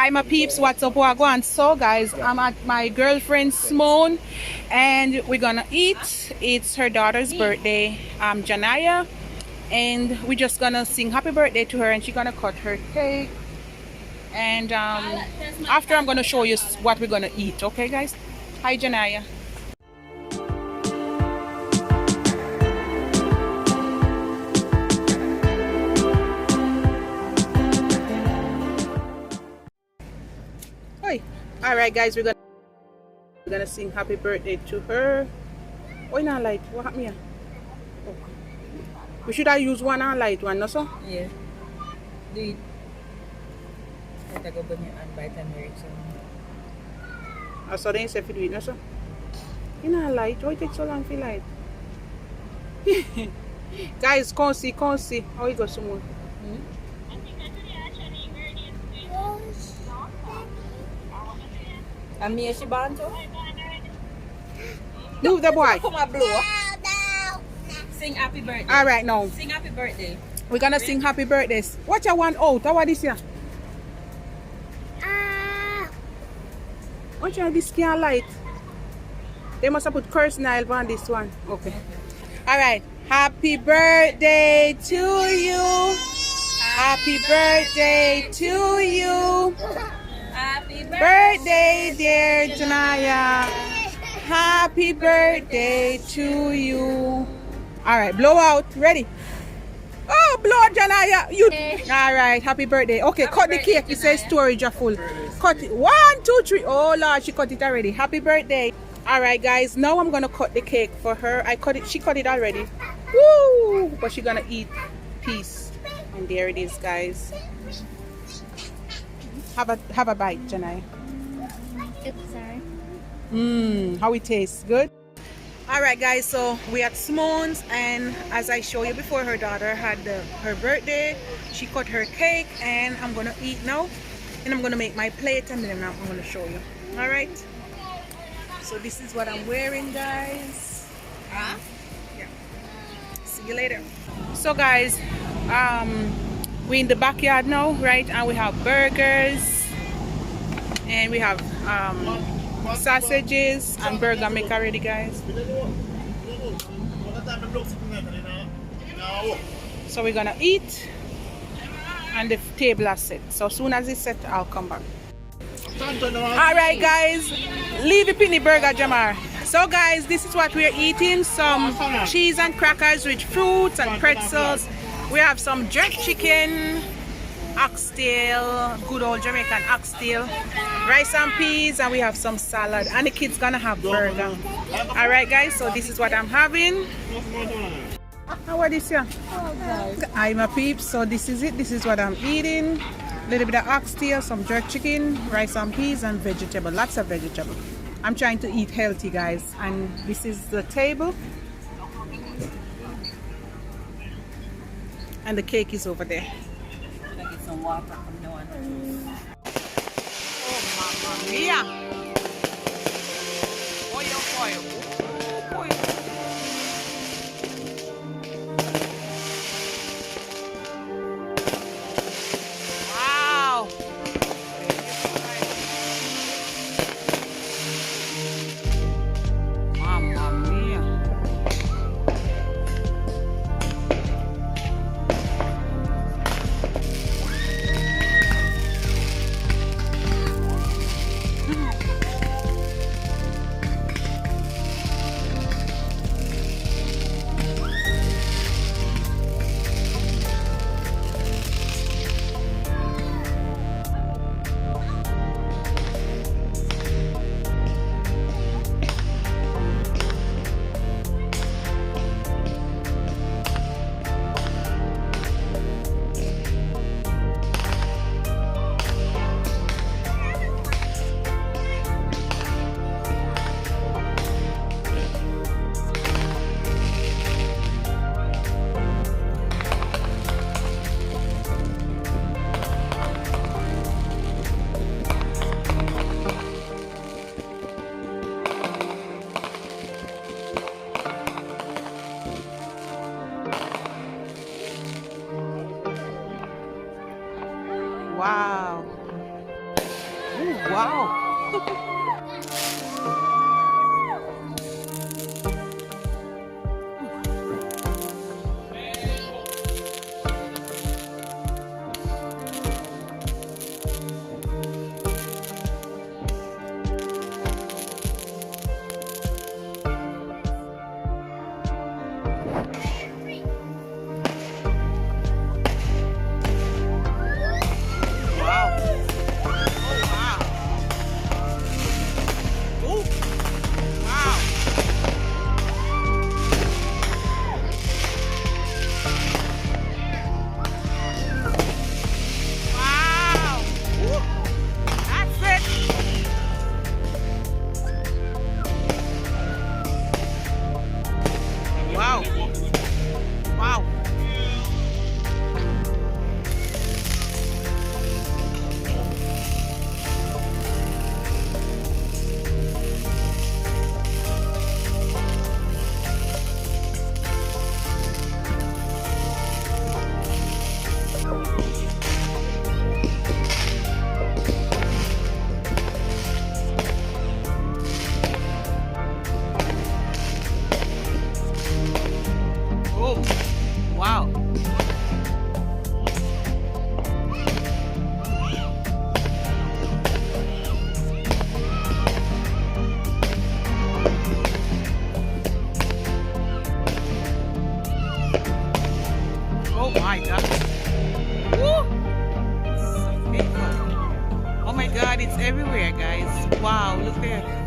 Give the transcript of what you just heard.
Hi my peeps, what's up, wagwan? So guys, I'm at my girlfriend Simone and we're gonna eat. It's her daughter's birthday, Janaya, and we're just gonna sing happy birthday to her and she's gonna cut her cake. And after I'm gonna show you what we're gonna eat, okay guys? Hi Janaya. Hi. Alright guys, we're gonna sing happy birthday to her. Oh, not light. What happened here? Oh. We should have used one and light one, no so? Yeah. Do it. I go bring your hand by the time so. I saw they say if you do it, no so? You know light. Why it take so long for light? Guys, can't see. How it goes someone? And me she born too? Move the boy. Come on, blow. Sing happy birthday. Alright now. Sing happy birthday. We're gonna sing happy birthdays. What you want out? What this here? What you this can light? They must have put curse nail on this one. Okay. Alright. Happy birthday to you. Happy birthday to you. Happy Birthday, dear Janaya. Happy birthday to you. Alright, blow out. Ready? Oh, blow out, Janaya. You. Alright, happy birthday. Okay, cut the cake. It says storage are full. Cut it. 1, 2, 3. Oh, Lord, she cut it already. Happy birthday. Alright, guys. Now I'm going to cut the cake for her. I cut it. She cut it already. Woo! But she's going to eat piece. And there it is, guys. Have a bite, Janai. Oops, sorry. How it tastes. Good? Alright guys, so we at Simone's and as I showed you before, her daughter had her birthday. She cut her cake and I'm gonna eat now. And I'm gonna make my plate and then I'm gonna show you. Alright? So this is what I'm wearing, guys. Yeah. See you later. So guys, we're in the backyard now, right? And we have burgers and we have sausages and burger maker ready, guys. So we're gonna eat and the table is set. So soon as it's set, I'll come back. Alright guys, leave the penny burger, Jamar. So guys, this is what we're eating. Some cheese and crackers with fruits and pretzels. We have some jerk chicken, oxtail, good old Jamaican oxtail, rice and peas, and we have some salad. And the kids gonna have burger. Alright guys, so this is what I'm having. How are this here? I'm a peep, so this is it. This is what I'm eating. A little bit of oxtail, some jerk chicken, rice and peas, and vegetable. Lots of vegetable. I'm trying to eat healthy, guys. And this is the table. And the cake is over there. Should I get some water from the one? Oh, mamma mia! Boy. Wow! Mamma mia! Wow. Wow. Oh, wow. Ooh. Wow. Wow. Ooh. That's it. Wow. Wow. Oh, wow. Oh my God. Woo! So big one. Oh my God, it's everywhere, guys. Wow, look there.